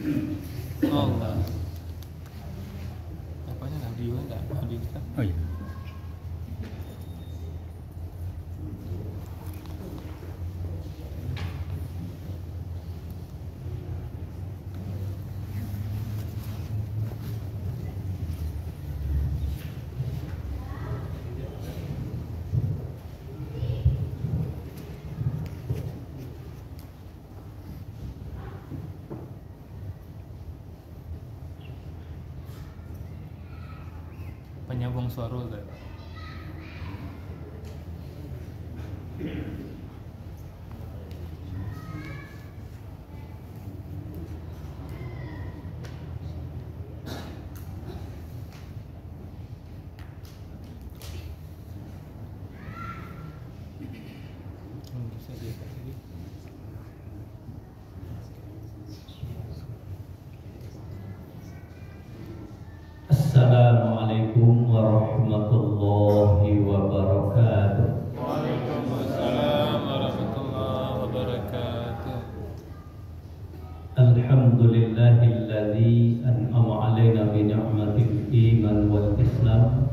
Allah. Apanya audio enggak? Audio kita. Oh iya. Penyambung suara enggak? Bisa diangkat lagi. Assalamualaikum warahmatullahi wabarakatuh. Waalaikumsalam warahmatullahi wabarakatuh. Alhamdulillahilladzi an'ama 'alaina bi ni'matil iman wal islam.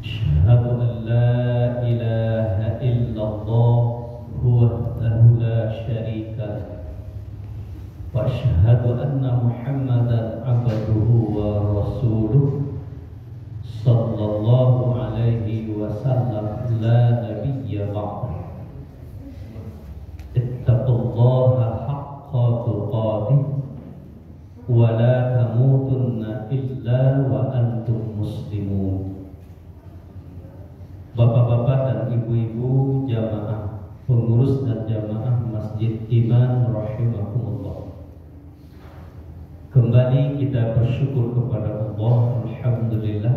Asyhadu an la ilaha illallah wahdahu la syarika lah. Wa asyhadu anna Muhammadan abduhu wa rasuluh sallallahu alaihi wasallam la nabiyya ba'dah. Ittaqullaha haqqa tuqatih wa la tamutunna illa wa antum muslimun. Bapak-bapak dan ibu-ibu jamaah pengurus dan jamaah Masjid Iman rahimakumullah. Kembali kita bersyukur kepada Allah. Alhamdulillah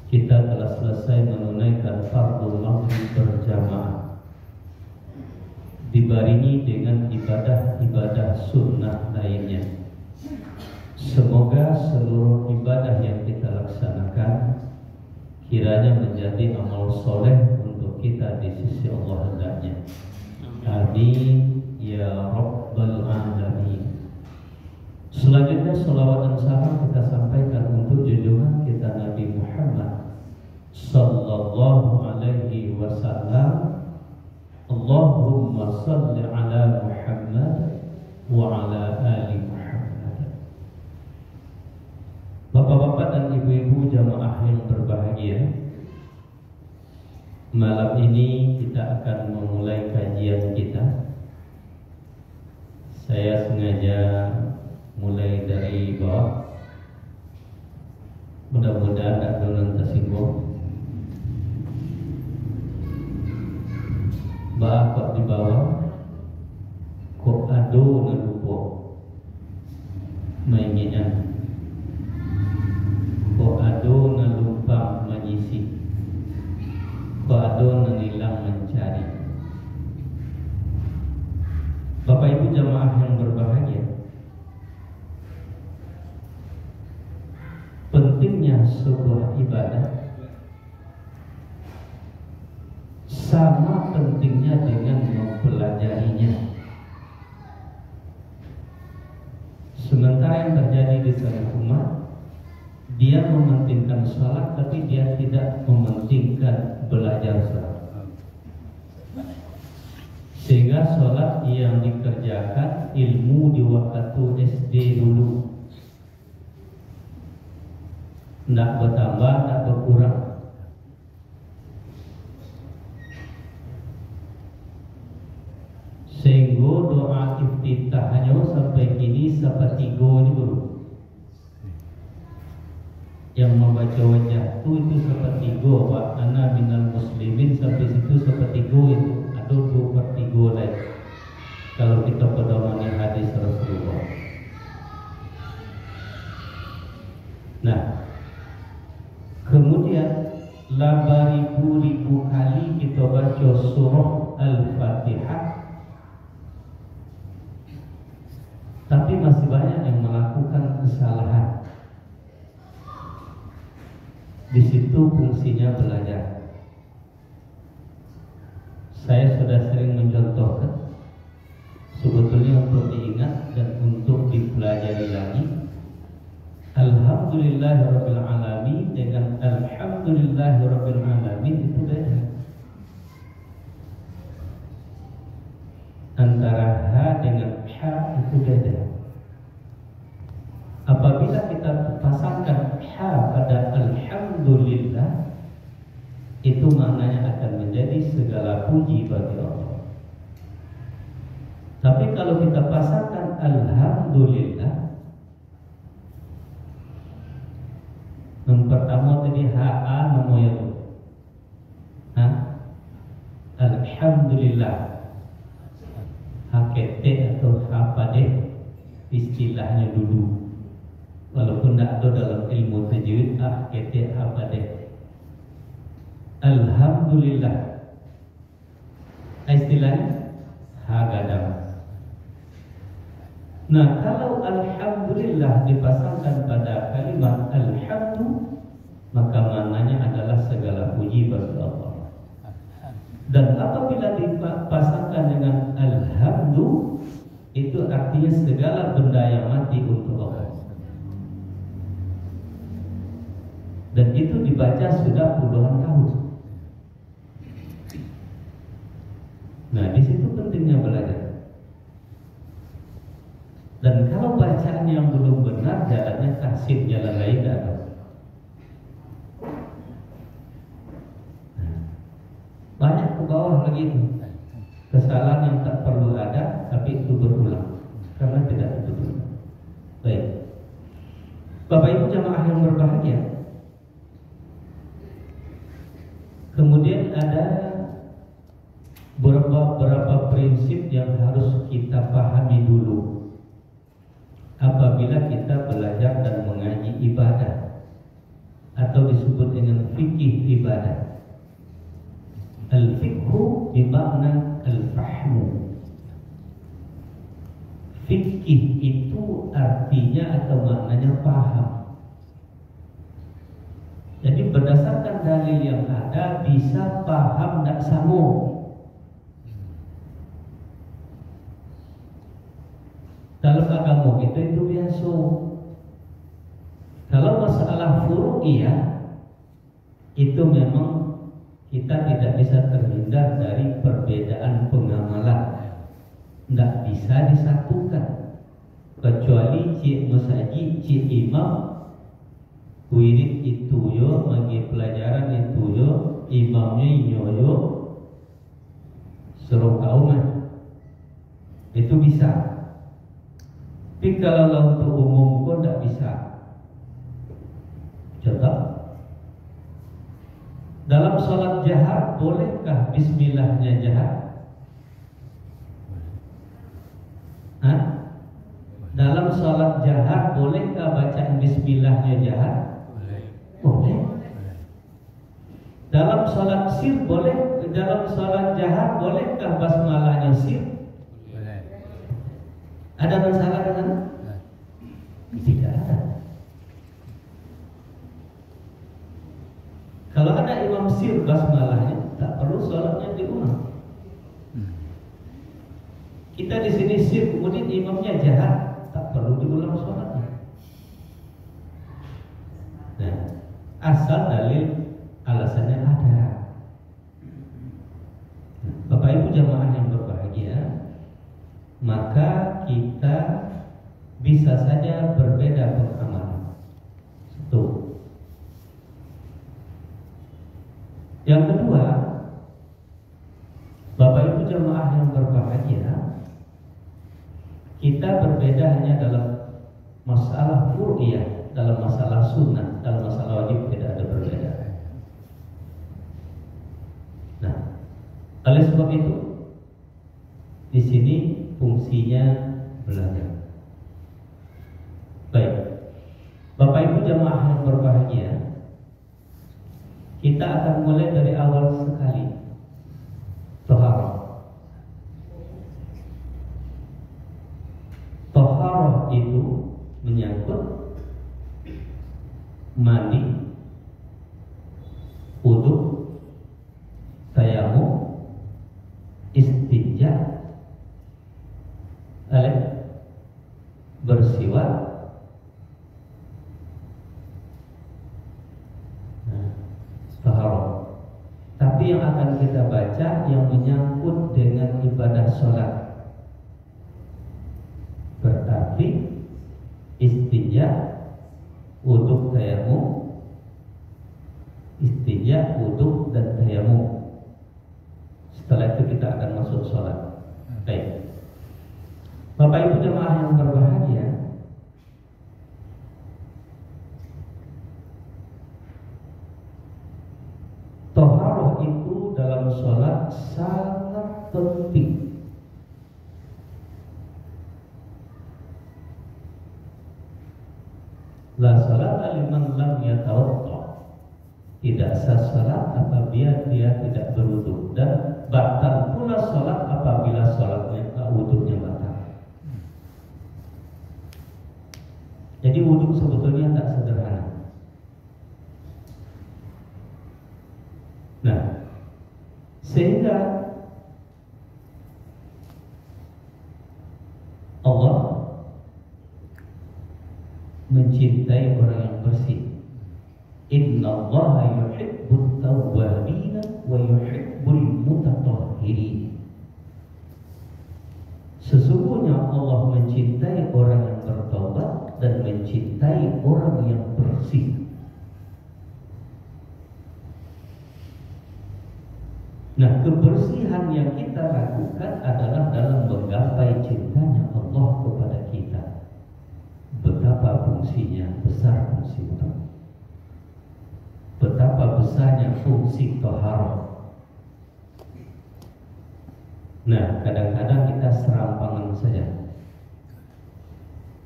kita telah selesai menunaikan fardhu maghrib berjamaah, dibarengi dengan ibadah-ibadah sunnah lainnya. Semoga seluruh ibadah yang kita laksanakan kiranya menjadi amal soleh untuk kita di sisi Allah hendaknya. Amin ya rabbal alamin. Selanjutnya salawat dan salam kita sampaikan untuk junjungan kita Nabi Muhammad sallallahu alaihi wasallam. Allahumma salli ala Muhammad wa ala ali Muhammad. Bapak-bapak dan ibu-ibu jamaah yang berbahagia, malam ini kita akan memulai kajian kita. Saya sengaja mulai dari bawah, mudah-mudahan tak ada tersinggung. Bah kok di bawah, kok ado ngelupo, maingian, kok ado ngelumpang menyisi, kok ado nenilang mencari. Bapak Ibu jamaah yang berbahagia, pentingnya sebuah ibadah sama pentingnya dengan mempelajarinya. Sementara yang terjadi di tengah umat, dia mementingkan sholat tapi dia tidak mementingkan belajar sholat. Sehingga sholat yang dikerjakan ilmu di waktu SD dulu, tidak bertambah, tidak berkurang. Sehingga doa iftitahnya sampai kini sepertigo ini baru. Yang membaca wajah itu sepertigo, wa ana minal muslimin sampai situ sepertigo itu. Ada 2/3 lain. Kalau kita pedomani hadis Rasulullah. Nah, kemudian beribu-ribu kali kita baca surah Al-Fatihah, tapi masih banyak yang melakukan kesalahan. Di situ fungsinya belajar. Saya sudah sering mencontohkan, sebetulnya untuk diingat dan untuk Alhamdulillahirabbil alamin dengan alhamdulillahirabbil alamin itu beda. Antara ha dengan ha itu beda. Apabila kita pasangkan ha pada alhamdulillah, itu maknanya akan menjadi segala puji bagi Allah. Tapi kalau kita pasangkan alhamdulillah, yang pertama tadi ha namanya itu, alhamdulillah, hakete atau hapade istilahnya dulu. Walaupun tidak ada dalam ilmu tajwid hakete hapade. Alhamdulillah istilahnya hagadam. Nah, kalau alhamdulillah dipasangkan pada kalimat alhamdu, maka maknanya adalah segala puji bagi Allah. Dan apabila dipasangkan dengan alhamdu, itu artinya segala benda yang mati untuk Allah. Dan itu dibaca sudah puluhan tahun. Nah, di situ pentingnya belajar. Dan kalau bacaan yang belum benar, jalannya tasib, jalan lain tidak ada. Banyak ke bawah lagi itu. Kesalahan yang tak perlu ada, tapi itu berulang karena tidak betul. Baik, Bapak Ibu jamaah yang berbahagia, kemudian ada beberapa prinsip yang harus kita pahami dulu apabila kita belajar dan mengaji ibadah, atau disebut dengan fikih ibadah. Al-fiqhu bermakna al-fahmu. Fikih itu artinya atau maknanya paham. Jadi berdasarkan dalil yang ada bisa paham tak sambung. Dalam agama kita itu biasa. Kalau masalah furu'iyah itu memang kita tidak bisa terhindar dari perbedaan pengamalan. Tidak bisa disatukan. Kecuali cik masjid, cik imam, wirid itu yo, bagi pelajaran itu yo, imamnya yo, suruh kauman. Itu bisa. Tapi kalau untuk umum pun tidak bisa. Contoh, dalam sholat jahar bolehkah bismillahnya jahar? Dalam sholat jahar bolehkah bacaan bismillahnya jahar? Boleh. Dalam sholat sir boleh? Dalam sholat jahar bolehkah basmalahnya sir? Boleh. Ada masalah dengan? Tidak ada. Kalau ada imam sir basmalahnya, tak perlu sholatnya diulang. Kita di sini sir, kemudian imamnya jahat, tak perlu diulang sholatnya. Nah, asal dalil alasannya ada. Bapak Ibu jamaah yang berbahagia, maka kita bisa saja berbeda pengamalan. Satu. Yang kedua, Bapak Ibu jamaah yang berbahagia, kita berbeda hanya dalam masalah furu'iyah, dalam masalah sunnah, dalam masalah wajib tidak ada perbedaan. Nah, oleh sebab itu, di sini fungsinya belajar. Baik, Bapak Ibu jamaah yang berbahagia, kita akan mulai dari awal sekali. Taharah. Taharah itu menyangkut mandi, wudu, tayamum, istinja, bersiwak, Tapi yang akan kita baca yang menyangkut dengan ibadah sholat, berarti istinja, wudhu, tayamum, istinja, wudhu dan tayamum. Setelah itu kita akan masuk sholat. Baik, Bapak Ibu jemaah yang berbahagia, toharoh itu dalam sholat sangat penting. La salat liman lam yatawadda. Tidak sah salat apabila dia tidak berwudu, dan batal pula salat apabila salatnya wudunya batal. Jadi wudu sebetulnya tak sederhana. Nah, sehingga Allah mencintai orang yang bersih. Innallaha yuhibbut tawwabina wa yuhibbul mutatahhirin. Sesungguhnya Allah mencintai orang yang bertaubat dan mencintai orang yang bersih. Nah, kebersihan yang kita lakukan adalah dalam menggapai cintanya Allah kepada kita. Betapa fungsinya besar fungsi itu. Betapa besarnya fungsi taharah. Nah, kadang-kadang kita serampangan saja.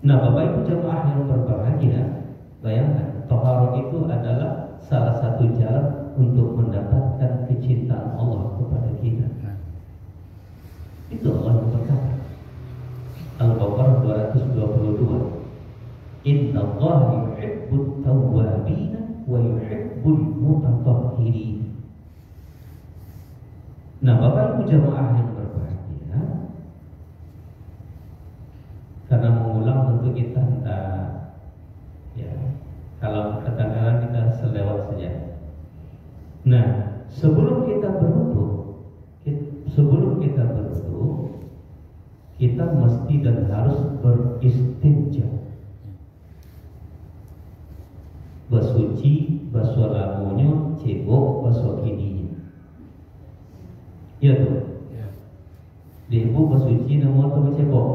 Nah, Bapak Ibu jemaah yang berbahagia, bayangkan taharah itu adalah salah satu jalan untuk mendapatkan kecintaan Allah kepada kita. Itu Allah yang berkata, Al-Baqarah 222. Innallaha yuhibbut tawwabina wa yuhibbul mutatahhirin. Nah, Bapak Ibu jemaah yang berbahagia, karena mengulang tentu kita entah, ya, kalau kadang-kadang kita selewat saja. Nah, sebelum kita berwudu, kita mesti dan harus beristinja. Bersuci, basuh lamunya, cebok, basuh kininya. Iya tuh. Ya. Di ibu bersuci namun atau bercebok?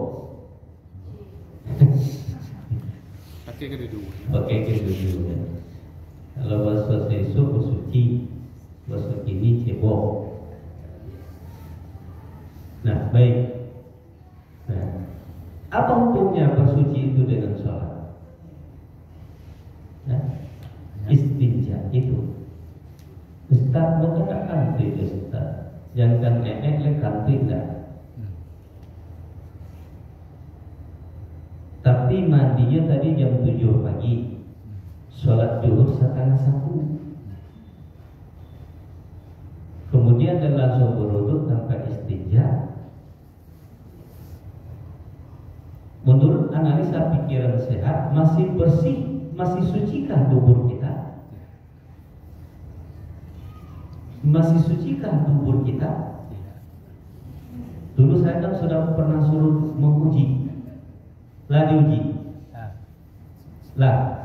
Pakai kedua. Pakai kedua. Kalau basuh sesu bersuci, basuh kini cebok. Nah, baik. Nah, apa hukumnya bersuci itu dengan sholat? Nah, istinja itu, Ustaz bukan kantri Ustaz, jangan lenek kantri enggak. Tapi mandinya tadi jam 7 pagi, sholat zuhur setengah 1. Kemudian dan langsung berwudu tanpa istinja. Menurut analisa pikiran sehat, masih bersih, masih sucikah dubur kita? Masih sucikah dubur kita? Dulu saya kan sudah pernah suruh menguji. Lah diuji. Lah.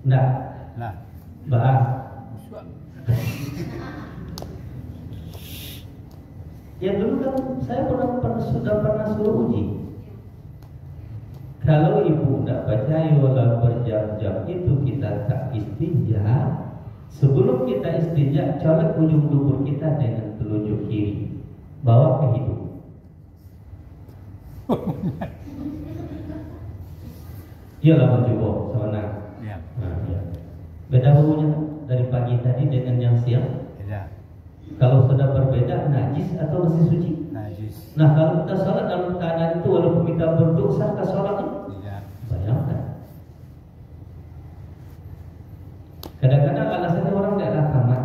Enggak. Bah. Ya dulu kan saya sudah pernah suruh uji. Kalau ibu tidak percaya walau berjam-jam itu kita tak istinja, sebelum kita istinja, colek ujung dubur kita dengan telunjuk kiri, bawa ke hidung. Iyalah mencoba sama nak. Ya. Nah, ya. Beda baunya dari pagi tadi dengan yang siang. Beda. Kalau sudah berbeda, najis atau masih suci? Najis. Nah, kalau kita sholat dalam keadaan itu walaupun kita berdosa, kita sholatnya Tidak. bayangkan. Kadang-kadang alasannya orang tidak tamat.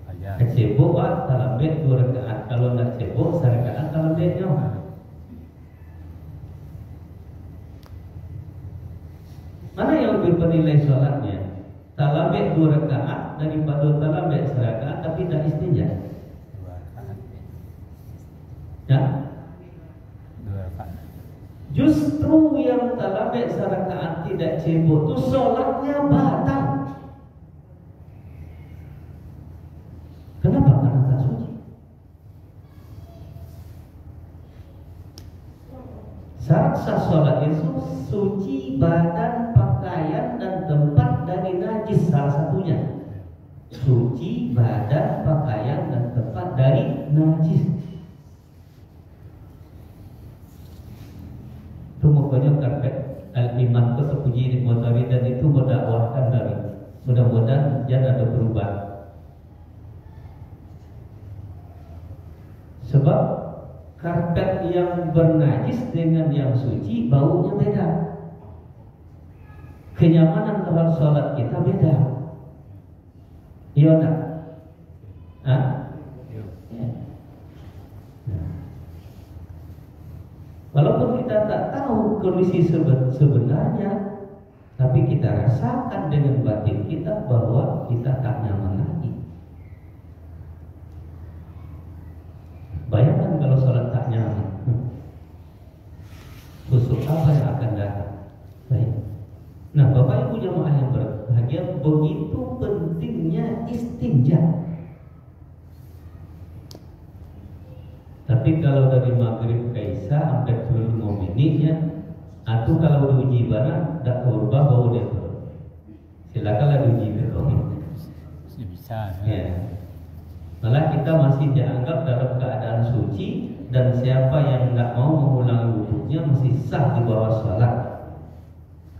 Aja. Cebok dalam bed 2 rakaat. Kalau tidak cebok, 1 rakaat dalam bednya. Mana yang lebih bernilai sholatnya? Talabek 2 rakaat daripada talabek serakaat tapi tak istinja. 2 rakaat. Ya. 2 rakaat. Justru yang talabek serakaat tidak cebok tu solatnya batal. Kenapa? Karena tak suci. Syarat sah solat itu suci badan, pakaian dan tempat dari najis, salah satunya. Suci badan, pakaian dan tempat dari najis. Itu makanya karpet al-iman itu terpuji di Mutawid dan itu mendakwahkan dari mudah-mudahan jangan ada perubahan. Sebab karpet yang bernajis dengan yang suci baunya beda. Kenyamanan dalam sholat kita beda. Iya tak? Hah? Ya. Walaupun kita tak tahu kondisi sebenarnya, tapi kita rasakan dengan batin kita bahwa kita tak nyaman lagi. Bayangkan kalau sholat tak nyaman, busuk apa yang akan datang? Baik. Nah, Bapak Ibu jemaah yang berbahagia, begitu pentingnya istinja. Tapi kalau dari maghrib ke isya sampai 10 menitnya, atau kalau diuji barang tak berubah bau dia tuh. Silakanlah diuji barang. Bisa. Ya. Malah kita masih dianggap dalam keadaan suci dan siapa yang tidak mau mengulangi wudhunya masih sah di bawah sholat.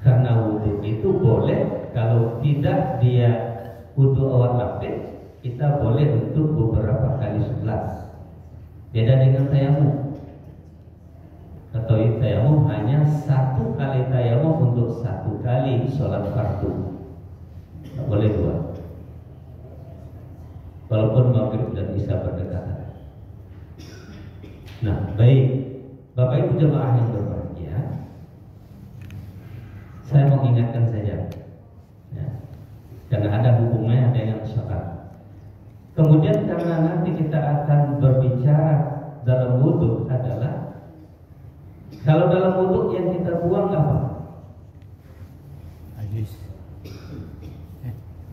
Karena wudhu itu boleh, kalau tidak dia wudhu awal lapis, kita boleh untuk beberapa kali sholat. Beda dengan tayamum. Atau tayamum hanya 1 kali tayamum untuk 1 kali sholat fardu. Tak boleh 2. Walaupun maghrib dan isya berdekatan. Nah, baik, Bapak Ibu jemaah yang berbahagia, saya mau ingatkan saja, ya, karena ada hubungannya dengan sholat. Kemudian karena nanti kita akan berbicara dalam wudhu adalah, kalau dalam wudhu yang kita buang apa? Najis.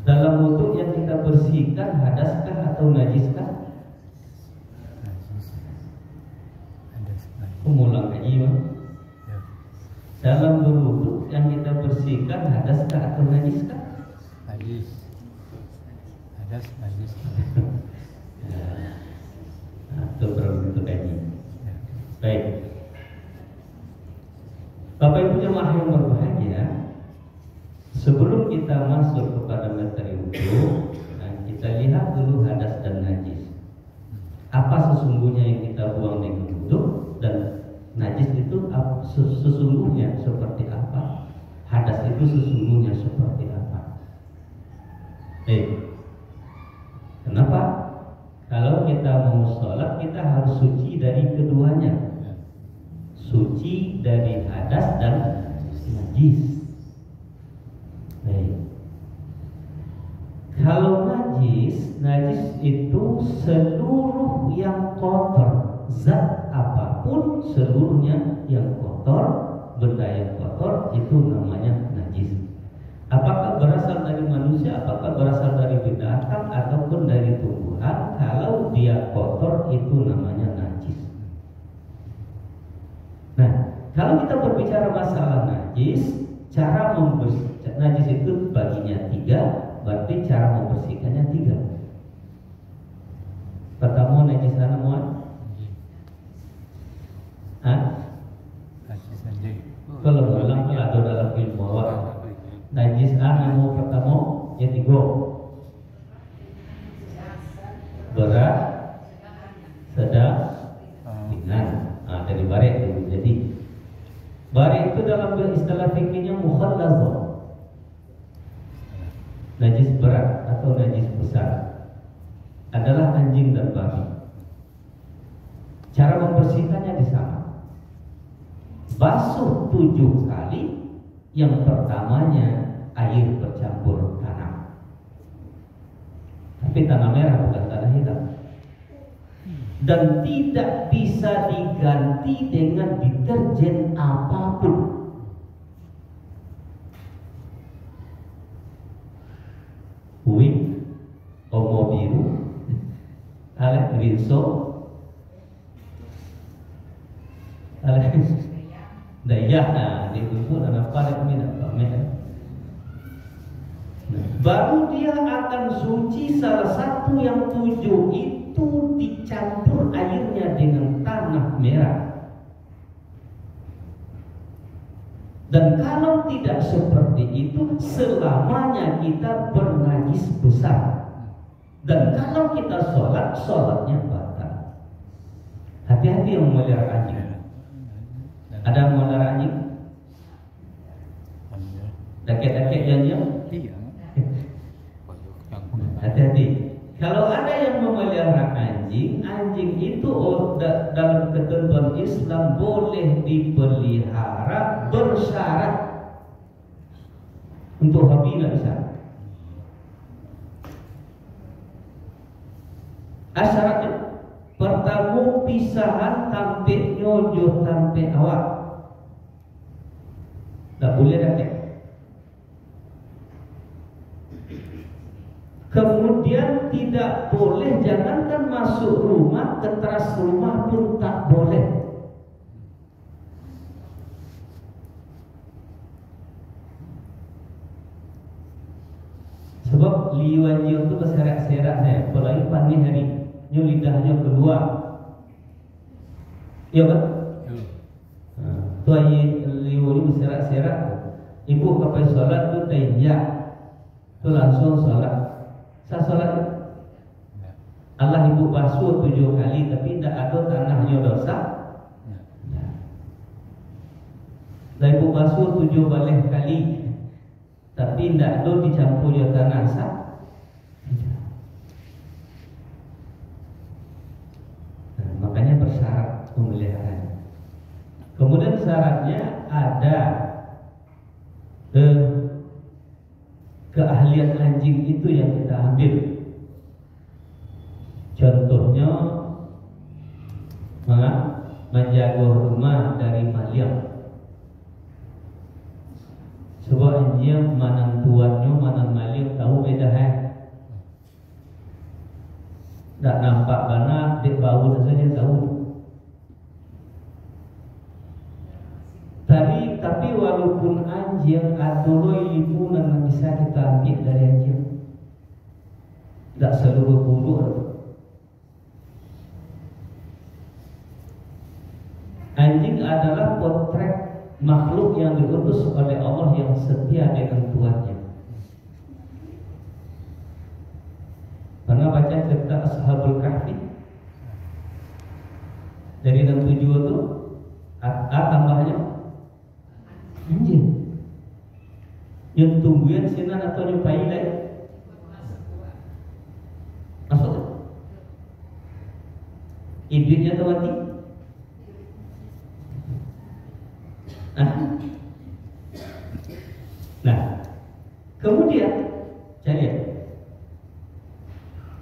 Dalam wudhu yang kita bersihkan hadaskah atau najiskah? Najis. Najis. Umulang kaji mah. Ya. Dalam berwudhu yang kita bersihkan hadaskah atau najiskah? Najis. Hadas, najis. Nah, itu berbentuk kaji. Ya. Baik. Bapak Ibu jemaah yang berbahagia, sebelum kita masuk kepada materi wudhu, nah, kita lihat dulu hadas dan najis. Apa sesungguhnya yang kita buang dengan wudhu, dan najis itu sesungguhnya seperti apa? Hadas itu sesungguhnya seperti apa? Kenapa? Kalau kita mau sholat, kita harus suci dari keduanya. Ya. Suci dari hadas dan najis. Baik. Kalau najis itu seluruh yang kotor, zat apapun seluruhnya yang kotor, benda yang kotor itu namanya najis. Apakah berasal dari manusia, apakah berasal dari binatang ataupun dari tumbuhan, kalau dia kotor itu namanya najis. Nah, kalau kita berbicara masalah najis, cara membersihkan najis itu baginya 3, berarti cara membersihkannya 3. Pertama najis anamuan, Najis saja. kalau bilang ada dalam ilmu awak, najis anamu pertama yang 3, berat, sedang, ringan. Dari barik dulu. Jadi barik itu dalam istilah fikihnya mukhallazah, najis berat atau najis besar adalah anjing dan babi. Cara membersihkannya di sana. Basuh 7 kali. Yang pertamanya air bercampur tanah. Tapi tanah merah bukan tanah hitam. Dan tidak bisa diganti dengan deterjen apapun. Wih, omo biru, alek rinso, alek dayah, nah itu anak paling minat pamer. Baru dia akan suci. Salah satu yang 7 itu dicampur airnya dengan tanah merah. Dan kalau tidak seperti itu, selamanya kita bernajis besar. Dan kalau kita sholat, sholatnya batal. Hati-hati yang memelihara anjing. Ada yang memelihara anjing? Dakek-dakek janjian? Iya. Hati-hati. Kalau ada yang memelihara anjing, anjing itu dalam ketentuan Islam boleh dipelihara bersyarat. Untuk hobi nggak bisa. Syaratnya pertama pisahan tampe nyojo tampe awak. Tak boleh dakek. Kemudian tidak boleh, jangankan masuk rumah, ke teras rumah pun tak boleh. Sebab liwanjil itu berserak-serak saya, apalagi panih hari, nyo lidahnya keluar. Iya kan? Tuh liwanjil berserak-serak. Ibu kapai sholat tuh tayyak, tuh langsung sholat. Saya sholat Allah ibu basuh 7 kali, tapi tidak ada tanahnya dosa. Dan ibu basuh 7 balik kali, tapi tidak ada dicampur tanah sah. Nah, makanya bersyarat pemeliharaan. Kemudian syaratnya ada keahlian anjing itu yang kita ambil. Contohnya menjaga rumah dari maling. Sebab anjing mana tuannya mana maling tahu beda tak nampak bana dek bau saja tahu. Tapi walaupun anjing adoloi lipunan yang bisa kita ambil dari anjing, tidak seluruh bulu. Anjing adalah potret makhluk yang diutus oleh Allah yang setia dengan tuannya. Pernah baca cerita Ashabul Kahfi? Dari 67 itu tambahnya anjing yang tungguin sinan atau nyupai lagi masuk idenya atau mati. Nah kemudian cari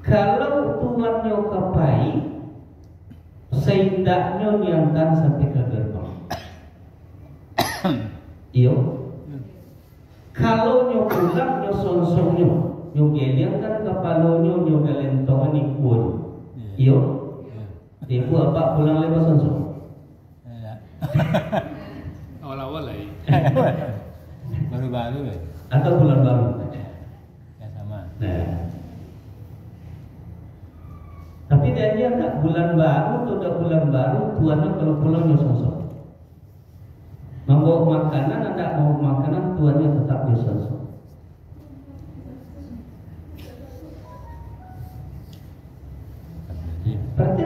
kalau tuannya kapai seindaknya niantan sampai ke gerbang. Iyo, kalau nyo pulang nyo sonsong nyo geliang kan kapalonyo nyo galentongan ikut. Iyo, ibu apa pulang lepas sonsong? Awal-awal lah. Baru-baru ya. Atau bulan baru? Ya sama. Nah, tapi dia tak bulan baru atau udah bulan baru tuannya kalau pulang nyo sonsong. Mau makanan, anda mau makanan, tuannya tetap bisa. Berarti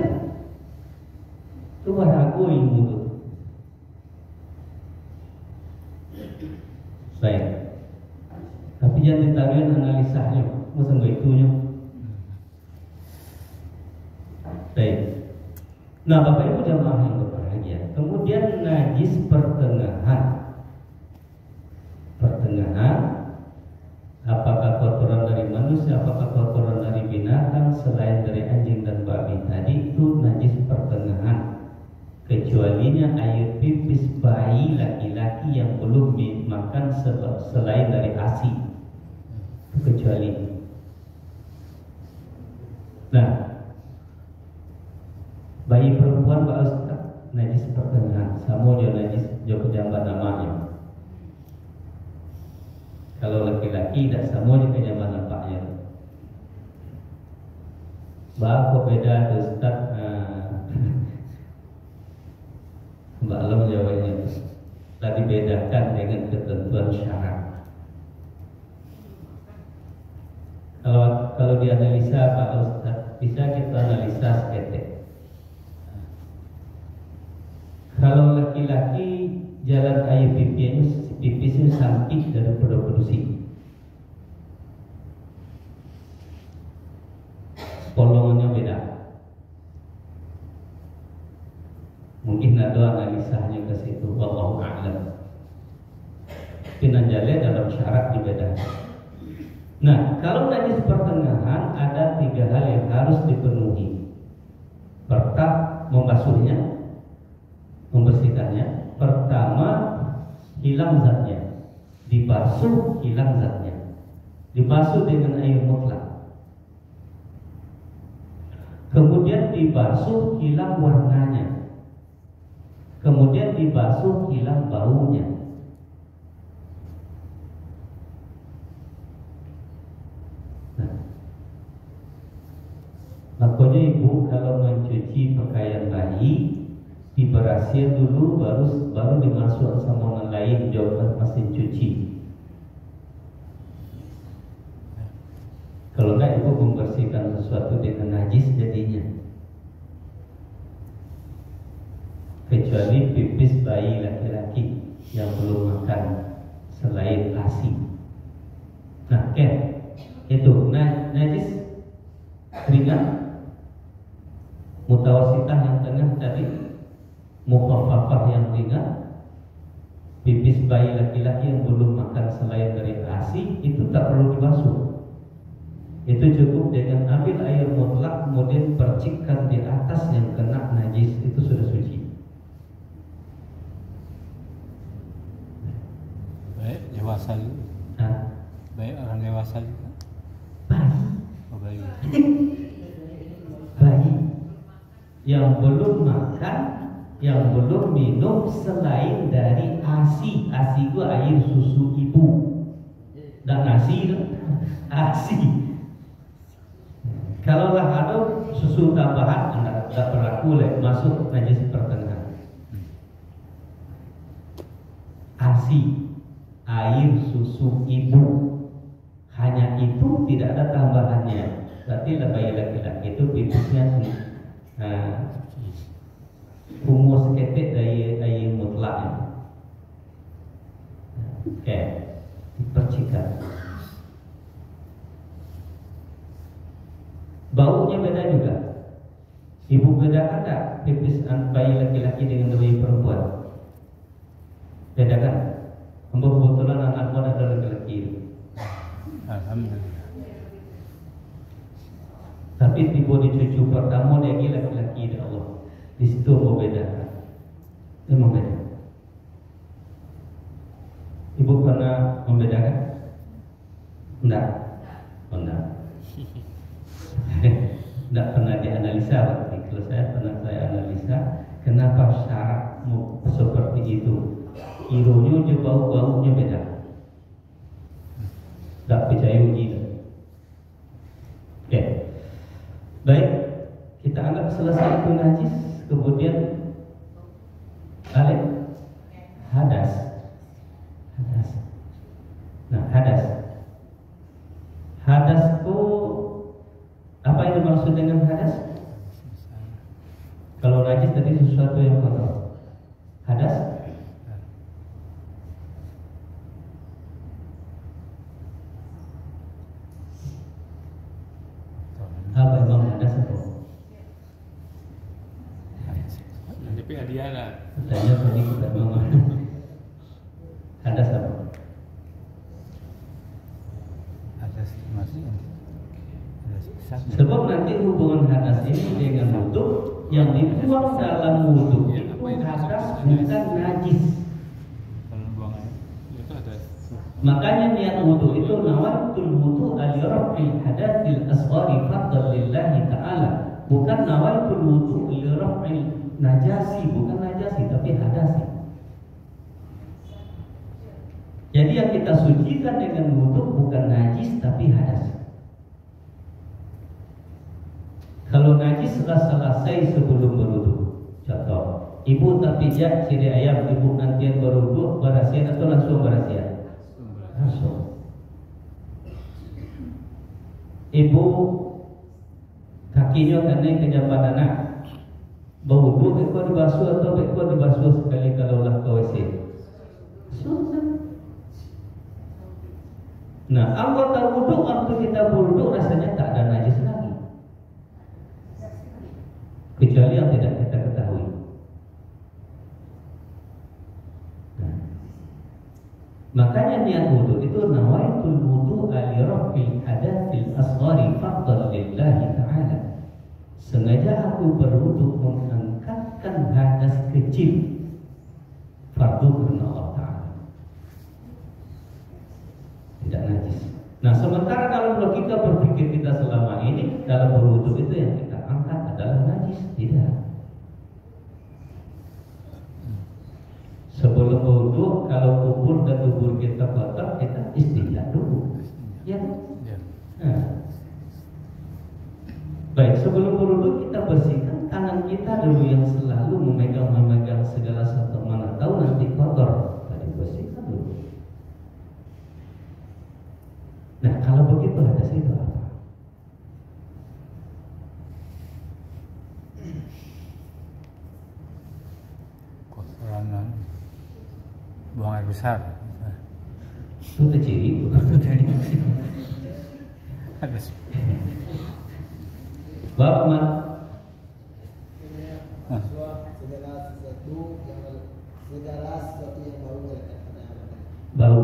itu ragu ilmu itu. Baik. Tapi jangan ditaruhin analisanya, masa nggak itunya. Baik. Nah, Bapak Ibu jamaah yang berbahagia. Kemudian najis pertengahan. Apakah kotoran dari manusia, apakah kotoran dari binatang selain dari anjing dan babi tadi itu najis pertengahan, kecualinya air pipis bayi laki-laki yang belum dimakan selain dari ASI, kecuali. Nah, bayi perempuan Pak Ustaz najis pertengahan, sama dia najis jauh jamban namanya. Kalau laki-laki tidak sama juga jamban nampaknya. Kok beda tuh Ustaz? Mbak Alam jawabnya tadi bedakan dengan ketentuan syarat. Kalau dianalisa Pak Ustaz, bisa kita analisa seketik. Kalau laki-laki jalan air pipisnya samping daripada produksi, polongannya beda. Mungkin ada analisanya ke situ, wallahu a'lam. Pinanjale dalam syarat dibedakan. Nah, kalau najis pertengahan ada 3 hal yang harus dipenuhi. Pertama, membasuhnya, membersihkannya. Pertama, hilang zatnya. Dibasuh, hilang zatnya. Dibasuh dengan air mutlak. Kemudian dibasuh, hilang warnanya. Kemudian dibasuh, hilang baunya. Nah, makanya ibu kalau mencuci pakaian bayi, diberasnya dulu, baru dimasukkan sama orang lain jauh mesin cuci. Kalau enggak ibu membersihkan sesuatu dengan najis jadinya. Kecuali pipis bayi laki-laki yang belum makan selain ASI. Nah, itu najis ringan, mutawasitah yang tengah tadi, mukhaffafah yang ringan. Pipis bayi laki-laki yang belum makan selain dari ASI itu tak perlu dibasuh. Itu cukup dengan ambil air mutlak kemudian percikkan di atas yang kena najis, itu sudah suci. Baik dewasa juga. Baik orang dewasa juga. Bayi. Bayi. Bayi yang belum makan, yang belum minum selain dari ASI. ASI itu air susu ibu. Dan ASI itu ASI. Kalau lah ada susu tambahan, tidak berlaku masuk najis pertengahan. ASI, air susu ibu, hanya itu, tidak ada tambahannya. Berarti bayi laki-laki itu pipisnya umur seketik dari air mutlak. Oke, dipercikan. Baunya beda juga. Ibu bedakan tak pipis bayi laki-laki dengan bayi perempuan? Bedakan? Kebetulan anakmu ada laki-laki. Alhamdulillah. Tapi tiba di cucu pertama lagi laki-laki ya Allah. Di situ mau bedakan. Memang beda. Ibu pernah membedakan? Enggak. Enggak. Tidak pernah dianalisa berarti. Kalau saya analisa, kenapa syaratmu seperti itu? Ironya je bau-baunya beda. Tak percaya uji. Oke. Baik, kita anggap selesai itu najis. Kemudian balik hadas. Nah, hadas itu apa yang dimaksud dengan hadas? Kalau najis tadi sesuatu yang kotor. Hadas? Apa emang hadas apa? Tapi hadiah lah. Tanya tadi kita ngomong. Hadas apa? Ada masih ada Sebab nanti hubungan hadas ini dengan wudu, yang dibuang dalam wudu itu hadas bukan najis. Kalau buang air itu ada. Makanya niat wudu itu nawaitul wudu li-raf'il hadatsil asghari fardhan lillahi ta'ala. Bukan nawaitul wudu li-raf'il najasi, bukan najasi tapi hadasi. Jadi yang kita sucikan dengan wudu bukan najis tapi hadas. Kalau najis sudah selesai sebelum berwudu. Contoh, ibu terpijak ciri ayam, ibu nantian berwudu, berasian atau langsung berasian? Langsung. Ibu kakinya kena kejaban anak, berwudu, ekor dibasuh atau ekor dibasuh sekali kalau lah ke WC? Susah. Nah, anggota wudu waktu kita berwudu rasanya tak ada najis lagi, kecuali yang tidak kita ketahui. Nah, makanya niat wudu itu nawaitul wudu li-raf'il hadatsil asghari fardhan lillahi ta'ala. Sengaja aku berwudu mengangkatkan hadas kecil, fardu karena Allah Ta'ala, tidak najis. Nah, sementara dalam logika berpikir kita selama ini, dalam berwudu itu yang kita angkat adalah najis. Tidak. Sebelum berwudu, kalau kubur dan dubur kita kotor, kita istinja dulu. Ya. Nah. Baik, sebelum berwudu kita bersihkan tangan kita dulu yang selalu memegang segala sesuatu, mana tahu nanti kotor. Tadi bersihkan dulu. Nah, kalau begitu hadas itu apa? Kotoran buang air besar. Itu terciri, bukan terjadi. Hadas. Bab man segala sesuatu yang bau melekat pada alam. bau,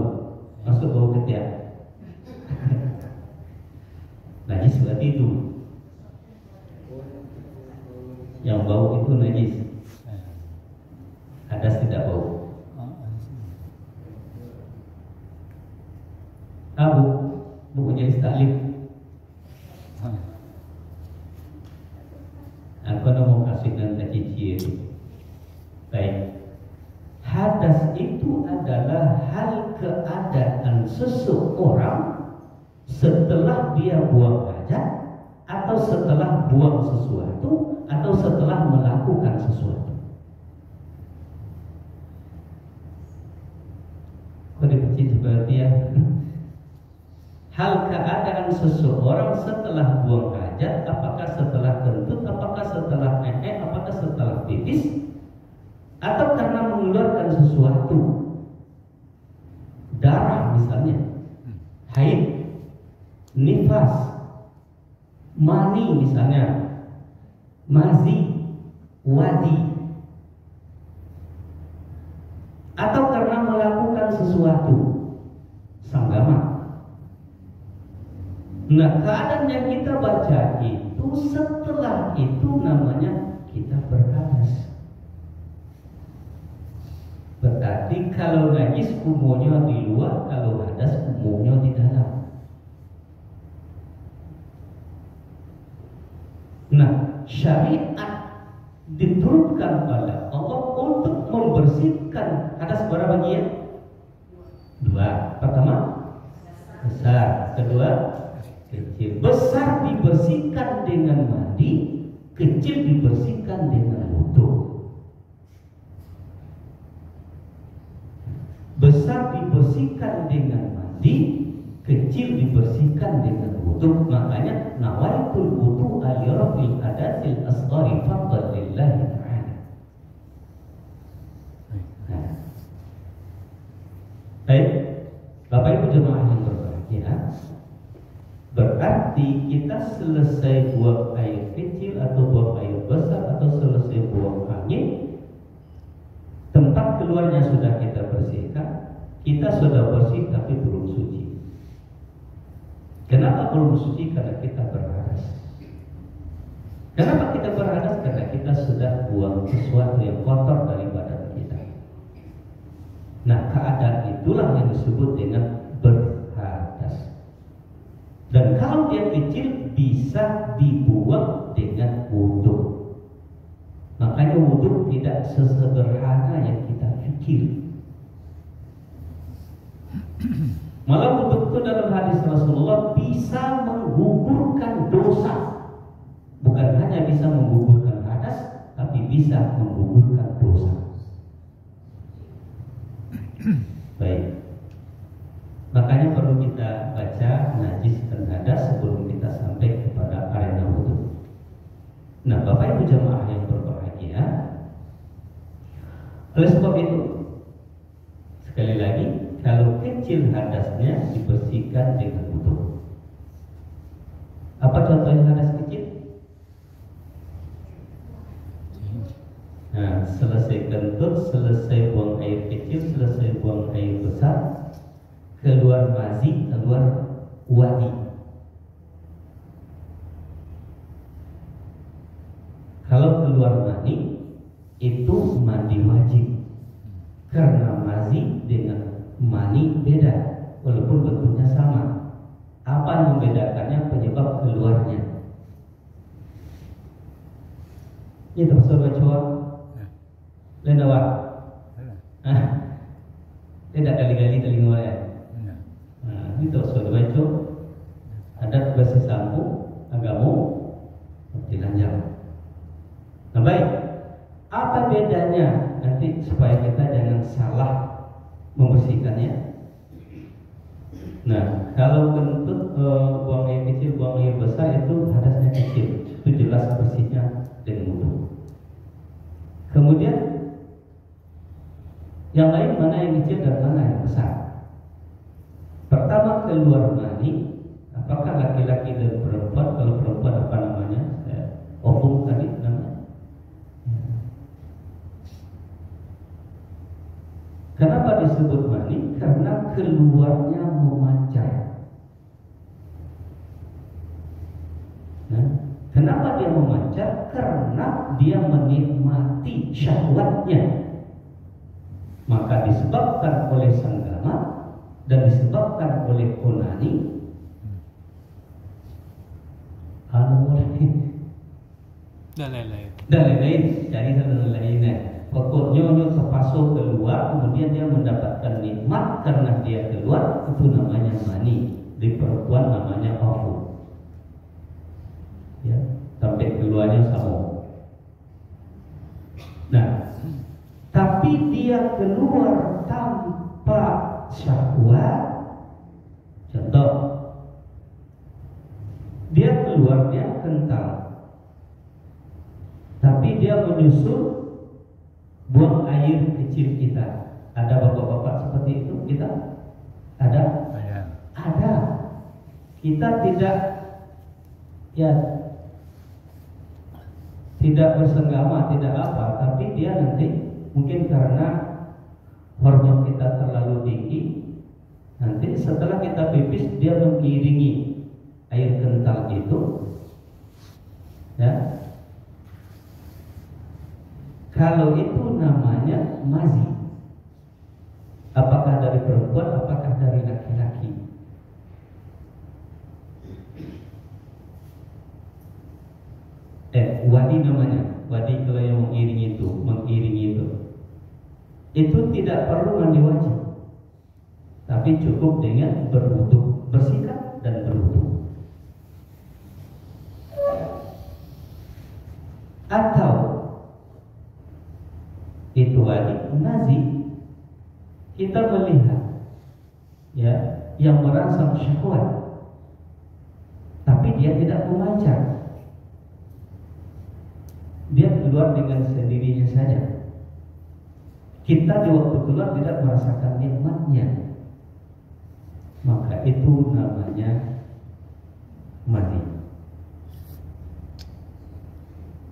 masuk bau ketiak. Najis berarti itu. Yang bau itu najis. Hadas tidak bau. Abu, buku jenis taklif. Aku mau kasih dan cici. Baik. Hadas itu adalah hal keadaan seseorang setelah dia buang hajat, atau setelah buang sesuatu, atau setelah melakukan sesuatu. Kok dibenci seperti ya? Hal keadaan seseorang setelah buang hajat, apakah setelah kentut, apakah setelah apakah setelah pipis, atau karena mengeluarkan sesuatu, darah misalnya, haid, nifas, mani misalnya, mazi, wadi, atau karena melakukan sesuatu, sanggama. Nah, keadaan yang kita baca itu setelah itu namanya kita berhadas. Berarti kalau najis umumnya di luar, kalau hadas umumnya di dalam. Nah, syariat diturunkan oleh Allah untuk membersihkan hadas berapa bagian? Dua. Pertama, besar. Kedua, kecil. Besar dibersihkan dengan mandi, kecil dibersihkan dengan wudu. Besar dibersihkan dengan mandi, kecil dibersihkan dengan wudu. Makanya nawaitul wudu li-raf'il hadatsil asghari fardhan lillahi ta'ala. Nah. Baik, Bapak Ibu jemaah yang berbahagia, berarti kita selesai buang air kecil atau buang air besar atau selesai buang angin, tempat keluarnya sudah kita bersihkan, kita sudah bersih tapi belum suci. Kenapa kita belum suci karena kita berhadas. Kenapa kita berhadas? Karena kita sudah buang sesuatu yang kotor dari badan kita. Nah, keadaan itulah yang disebut dengan berhadas. Dan kalau dia kecil bisa dibuang dengan wudhu. Makanya wudhu tidak sesederhana yang kita pikir. Malah wudhu itu dalam hadis Rasulullah bisa menggugurkan dosa. Bukan hanya bisa menggugurkan hadas, tapi bisa menggugurkan dosa. Baik. Makanya perlu kita baca najis dan hadas sebelum kita sampai kepada arena wudhu. Nah, Bapak Ibu jamaah yang berbahagia, oleh sebab itu, sekali lagi, kalau kecil hadasnya dibersihkan dengan wudhu. Apa contohnya hadas kecil? Nah, selesai kentut, selesai buang air kecil, selesai buang air besar, keluar mazi, keluar wadi. Kalau keluar mani, itu mandi wajib. Karena mazi dengan mani beda, walaupun bentuknya sama. Apa yang membedakannya? Penyebab keluarnya. Itu saudara cowok. Lendawak. Tidak kali-kali telinga ya. Nah, itu saudara cowok. Ada bersih sampo, agamo, dilanjang. Nah, baik. Apa bedanya? Nanti supaya kita jangan salah membersihkannya. Nah, kalau kentut buang air kecil, buang air besar itu hadasnya kecil, itu jelas bersihnya dengan wudhu. Kemudian yang lain mana yang kecil dan mana yang besar? Pertama keluar mani, apakah laki-laki dan perempuan? Kalau perempuan apa namanya? Ovum tadi namanya. Kenapa disebut mani? Karena keluarnya memancar. Nah, kenapa dia memancar? Karena dia menikmati syahwatnya. Maka disebabkan oleh sanggama dan disebabkan oleh onani. Dan lain-lain. Jadi lain-lainnya. Pokoknya terpasung keluar, kemudian dia mendapatkan nikmat karena dia keluar, itu namanya mani. Di perempuan namanya ovum. Ya, sampai keluarnya sama. Nah, tapi dia keluar tanpa syahwat. Contoh, dia keluarnya kental, tapi dia menyusul buang air kecil kita. Ada bapak-bapak seperti itu kita? Ada? Ada. Kita tidak bersenggama, tidak apa, tapi dia nanti mungkin karena hormon kita terlalu tinggi, nanti setelah kita pipis dia mengiringi air kental itu, ya. Kalau itu namanya mazi. Apakah dari perempuan, apakah dari laki-laki? Wadi namanya. Wadi kalau yang mengiringi itu. Itu tidak perlu mandi wajib. Tapi cukup dengan berwudu, bersihkan dan berwudu. Atau itu wadi nazi, kita melihat ya yang merangsang syahwat, tapi dia tidak memancar, dia keluar dengan sendirinya saja. Kita di waktu keluar tidak merasakan nikmatnya, maka itu namanya mani.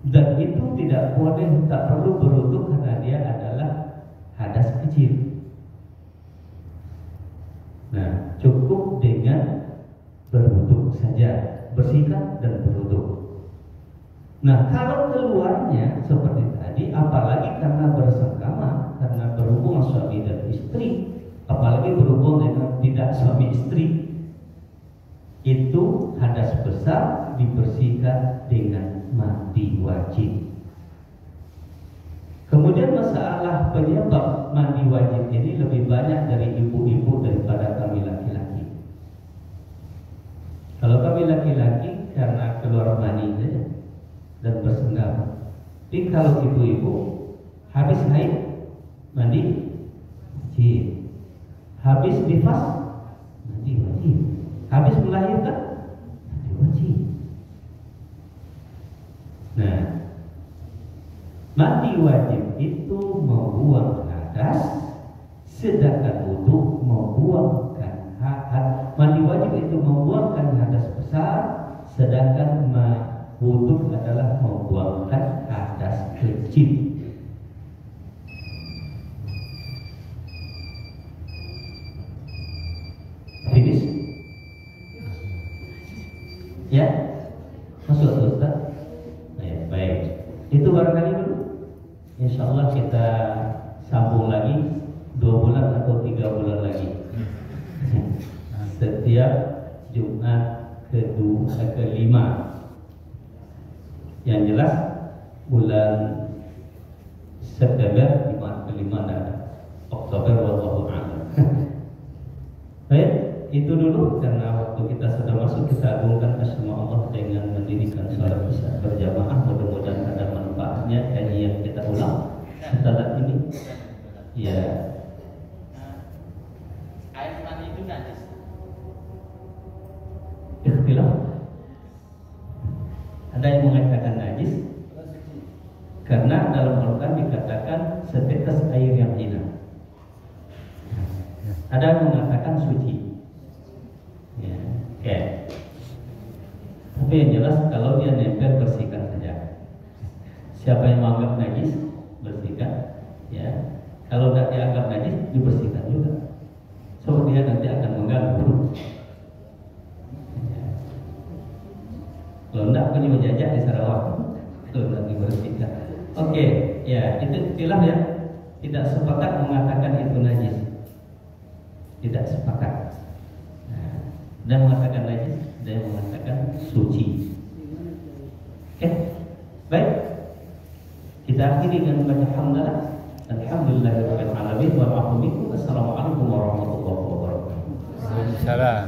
Dan itu tidak boleh, tak perlu berwudu karena dia adalah hadas kecil. Nah, cukup dengan berwudu saja. dibersihkan dan berwudu. Nah, kalau keluarnya seperti tadi, apalagi karena bersengkama, karena berhubungan suami dan istri, apalagi berhubung dengan tidak suami istri, itu hadas besar dibersihkan dengan mandi wajib. Kemudian masalah penyebab mandi wajib ini lebih banyak dari ibu-ibu daripada kami laki-laki. Kalau kami laki-laki karena keluar mani saja dan bersenggama. Tapi kalau ibu-ibu habis haid mandi wajib, habis nifas mandi wajib, habis melahirkan mandi wajib. Nah, mandi wajib itu membuang hadas, sedangkan wudu membuangkan mandi wajib itu membuangkan hadas besar, sedangkan wudu adalah membuangkan hadas kecil. Finish? Ya, masuk Ustaz. Baik, itu barangkali dulu. Insya Allah kita sambung lagi 2 bulan atau 3 bulan lagi. Setiap Jumat kelima. Yang jelas bulan September Jumat kelima dan Oktober wallahu a'lam. Baik, itu dulu karena waktu kita sudah masuk. Kita agungkan asma Allah dengan mendirikan salat isya berjamaah. Mudah-mudahan ada manfaatnya kaji yang kita ulang setelah ini. Ya. Air mani itu najis. Ikhtilaf. Ada yang mengatakan najis karena dalam Al-Quran dikatakan setetes air yang hina. Ada yang mengatakan suci. Ya, oke. Tapi yang jelas kalau dia nempel bersihkan saja. Siapa yang menganggap najis bersihkan, ya. Kalau tidak dianggap najis dibersihkan juga. So dia nanti akan mengganggu. Ya. Kalau tidak punya menjajah di Sarawak, kalau tidak dibersihkan. Oke, ya itu istilah ya. Tidak sepakat mengatakan itu najis. Tidak sepakat. Ada yang mengatakan najis, ada yang mengatakan suci. Oke, baik. Kita akhiri dengan baca hamdalah. Alhamdulillahirabbil alamin wa rahmatullahi. Wassalamualaikum warahmatullahi wabarakatuh. Waalaikumsalam.